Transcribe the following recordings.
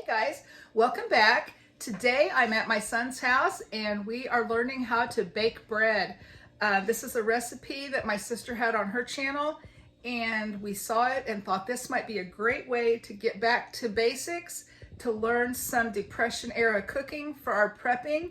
Guys, welcome back. Today I'm at my son's house and we are learning how to bake bread. This is a recipe that my sister had on her channel and we saw it and thought this might be a great way to get back to basics, to learn some Depression era cooking for our prepping.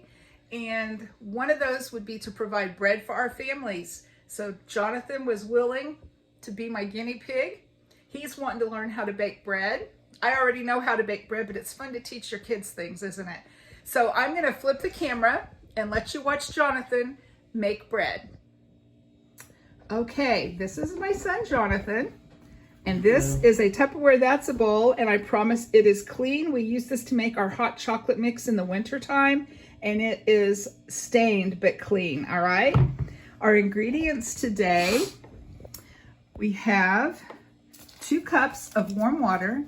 And one of those would be to provide bread for our families. So Jonathan was willing to be my guinea pig. He's wanting to learn how to bake bread. I already know how to bake bread, but it's fun to teach your kids things, isn't it? So I'm going to flip the camera and let you watch Jonathan make bread. Okay, this is my son Jonathan, and this is a Tupperware That's a Bowl, and I promise it is clean. We use this to make our hot chocolate mix in the winter time, and it is stained but clean, all right? Our ingredients today, we have 2 cups of warm water,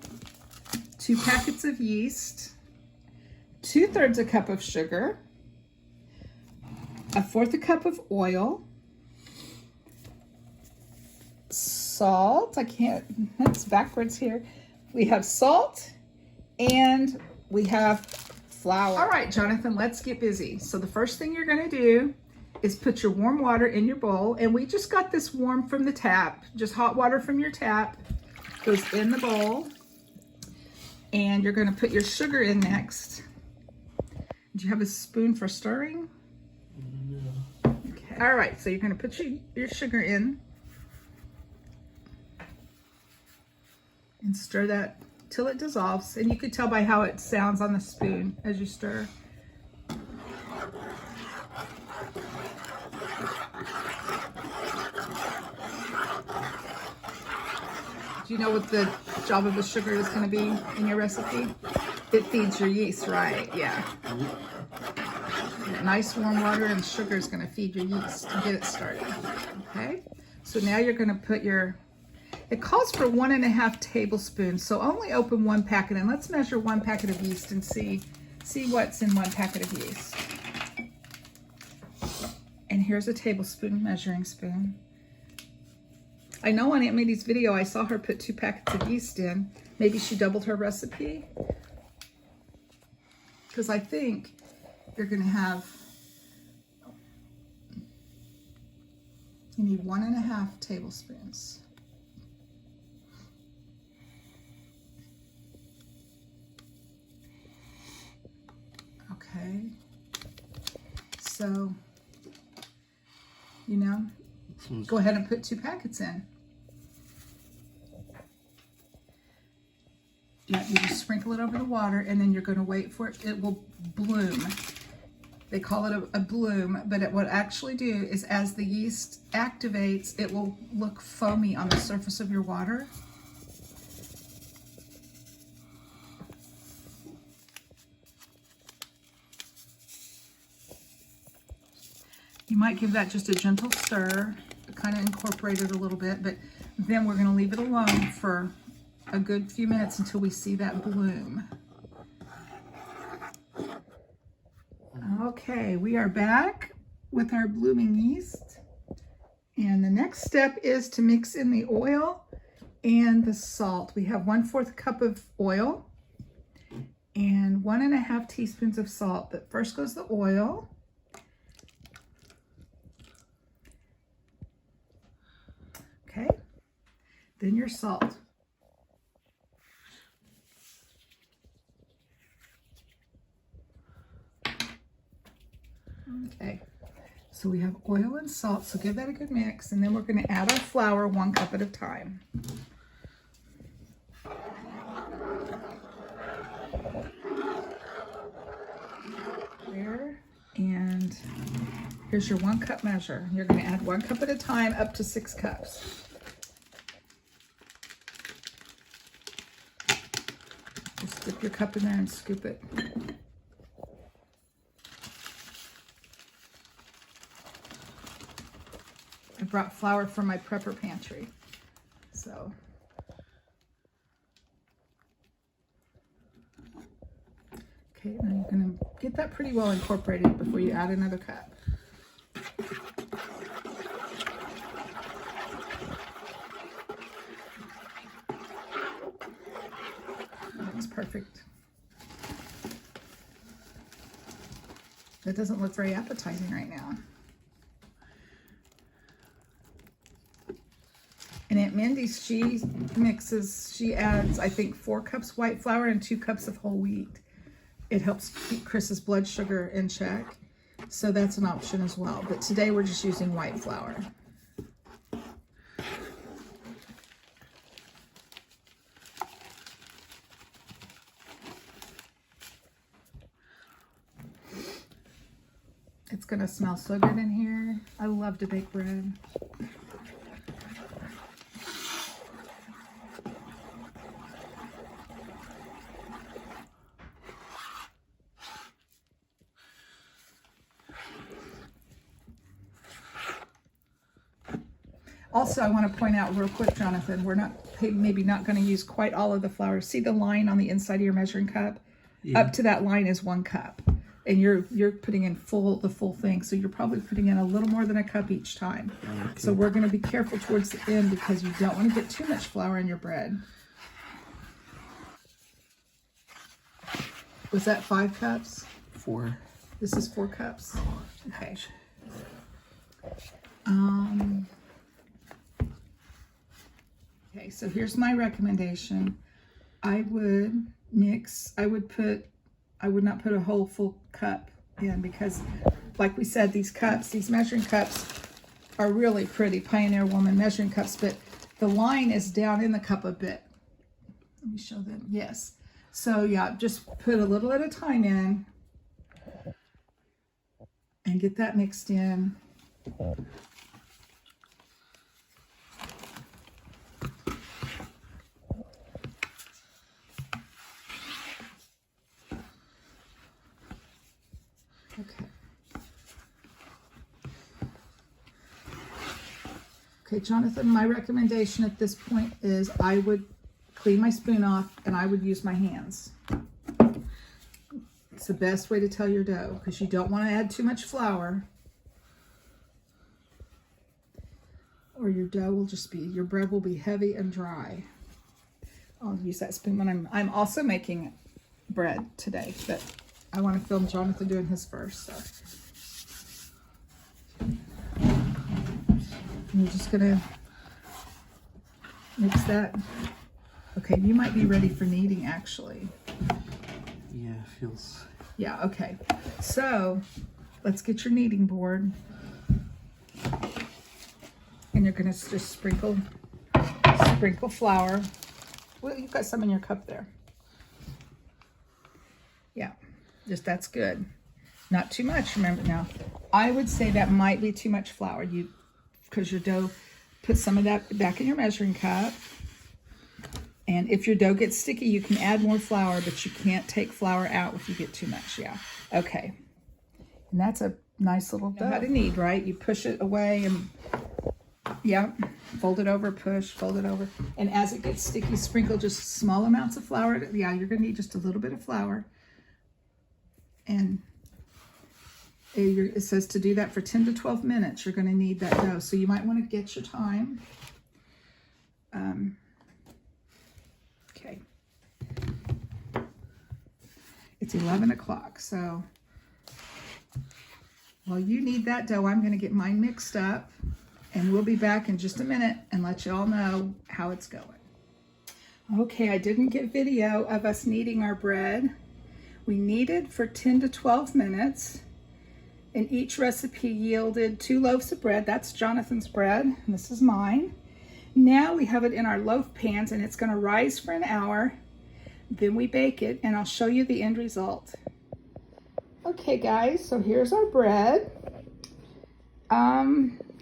2 packets of yeast, 2/3 a cup of sugar, 1/4 a cup of oil, salt, that's backwards here. We have salt and we have flour. All right, Jonathan, let's get busy. So the first thing you're gonna do is put your warm water in your bowl, and we just got this warm from the tap, just hot water from your tap goes in the bowl. And you're going to put your sugar in next. Do you have a spoon for stirring? Yeah. Okay. All right, so you're going to put your sugar in and stir that till it dissolves. And you can tell by how it sounds on the spoon as you stir. Do you know what the job of the sugar is going to be in your recipe? It feeds your yeast, right? Yeah. Nice warm water and sugar is going to feed your yeast to get it started. Okay. So now you're going to put it calls for 1.5 tablespoons. So only open 1 packet, and let's measure 1 packet of yeast and see what's in 1 packet of yeast. And here's a tablespoon measuring spoon. I know on Aunt Mindy's video, I saw her put 2 packets of yeast in. Maybe she doubled her recipe. Because I think you're going to you need 1.5 tablespoons. Okay. So, go ahead and put 2 packets in. Yeah, you just sprinkle it over the water, and then you're going to wait for it. It will bloom. They call it a bloom, but what it actually do is as the yeast activates, it will look foamy on the surface of your water. You might give that just a gentle stir, kind of incorporate it a little bit, but then we're going to leave it alone for a good few minutes until we see that bloom. Okay, we are back with our blooming yeast. And the next step is to mix in the oil and the salt. We have 1/4 cup of oil and 1.5 teaspoons of salt. But first goes the oil. Okay, then your salt. Okay, so we have oil and salt, so give that a good mix, and then we're going to add our flour 1 cup at a time. There, and here's your 1 cup measure. You're going to add 1 cup at a time up to 6 cups. Just dip your cup in there and scoop it. I brought flour from my prepper pantry. So. Okay, now you're going to get that pretty well incorporated before you add another cup. That's perfect. That doesn't look very appetizing right now. And Aunt Mindy's, she adds, I think, 4 cups white flour and 2 cups of whole wheat. It helps keep Chris's blood sugar in check. So that's an option as well. But today we're just using white flour. It's gonna smell so good in here. I love to bake bread. Also, I want to point out real quick, Jonathan, we're maybe not going to use quite all of the flour. See the line on the inside of your measuring cup? Yeah. Up to that line is 1 cup. And you're putting in the full thing. So you're probably putting in a little more than a cup each time. Okay. So we're going to be careful towards the end because you don't want to get too much flour in your bread. Was that 5 cups? 4. This is 4 cups? Okay. Okay, so here's my recommendation. I would not put a whole full cup in because, like we said, these measuring cups are really pretty Pioneer Woman measuring cups, but the line is down in the cup a bit. Let me show them. Yes. So yeah, just put a little at a time in and get that mixed in. Okay, Jonathan, my recommendation at this point is I would clean my spoon off and I would use my hands. It's the best way to tell your dough because you don't want to add too much flour or your dough will your bread will be heavy and dry. I'll use that spoon when I'm also making bread today, but I want to film Jonathan doing his first, so. You're just gonna mix that. Okay, you might be ready for kneading actually. Yeah, feels. Yeah, okay. So let's get your kneading board. And you're gonna just sprinkle flour. Well, you've got some in your cup there. Yeah, that's good. Not too much, remember now. I would say that might be too much flour. Because your dough, put some of that back in your measuring cup. And if your dough gets sticky, you can add more flour, but you can't take flour out if you get too much. Yeah. Okay. And that's a nice little dough. You know how to knead, right? You push it away and, yeah, fold it over, push, fold it over. And as it gets sticky, sprinkle just small amounts of flour. Yeah, you're going to need just a little bit of flour. And it says to do that for 10 to 12 minutes. You're going to need that dough. So you might want to get your time. Okay. It's 11 o'clock. So while you knead that dough, I'm going to get mine mixed up. And we'll be back in just a minute and let you all know how it's going. Okay, I didn't get video of us kneading our bread. We kneaded for 10 to 12 minutes. And each recipe yielded 2 loaves of bread. That's Jonathan's bread, and this is mine. Now we have it in our loaf pans, and it's going to rise for an hour. Then we bake it, and I'll show you the end result. Okay, guys, so here's our bread.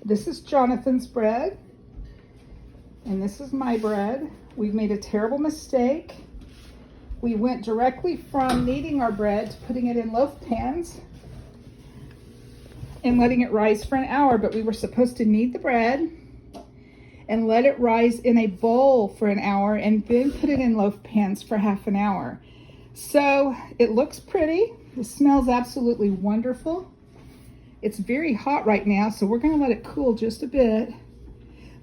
This is Jonathan's bread, and this is my bread. We've made a terrible mistake. We went directly from kneading our bread to putting it in loaf pans and letting it rise for an hour, but we were supposed to knead the bread and let it rise in a bowl for an hour and then put it in loaf pans for half an hour. So it looks pretty. It smells absolutely wonderful. It's very hot right now, so we're gonna let it cool just a bit.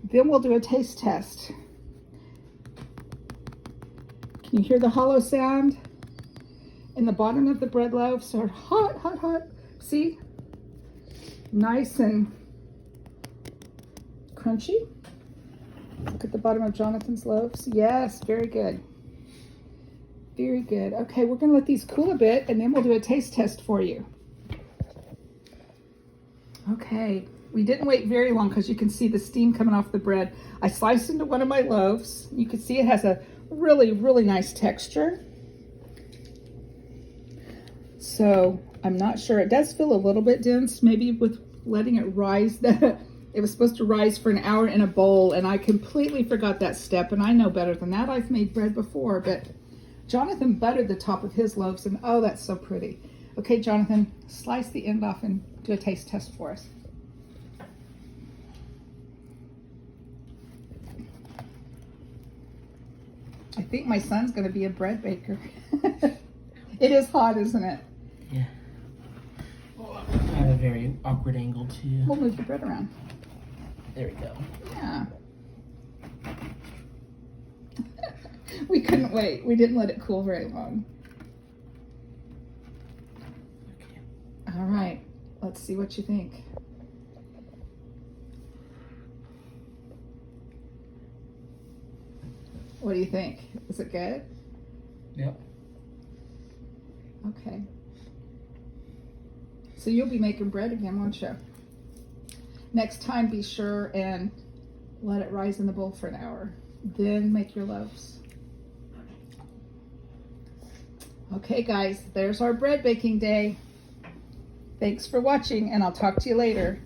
Then we'll do a taste test. Can you hear the hollow sound in the bottom of the bread loaf? So hot, hot, hot. See? Nice and crunchy. Look at the bottom of Jonathon's loaves. Yes, very good. Very good. Okay, we're gonna let these cool a bit and then we'll do a taste test for you. Okay, we didn't wait very long because you can see the steam coming off the bread. I sliced into one of my loaves. You can see it has a really, really nice texture. So I'm not sure. It does feel a little bit dense, maybe with letting it rise. It was supposed to rise for an hour in a bowl, and I completely forgot that step, and I know better than that. I've made bread before, but Jonathon buttered the top of his loaves, and oh, that's so pretty. Okay, Jonathon, slice the end off and do a taste test for us. I think my son's going to be a bread baker. It is hot, isn't it? Yeah. I have a very awkward angle too. We'll move the bread around. There we go. Yeah. We couldn't wait. We didn't let it cool very long. Okay. All right. Let's see what you think. What do you think? Is it good? Yep. Okay. So you'll be making bread again, won't you? Next time, be sure and let it rise in the bowl for an hour. Then make your loaves. Okay, guys, there's our bread baking day. Thanks for watching, and I'll talk to you later.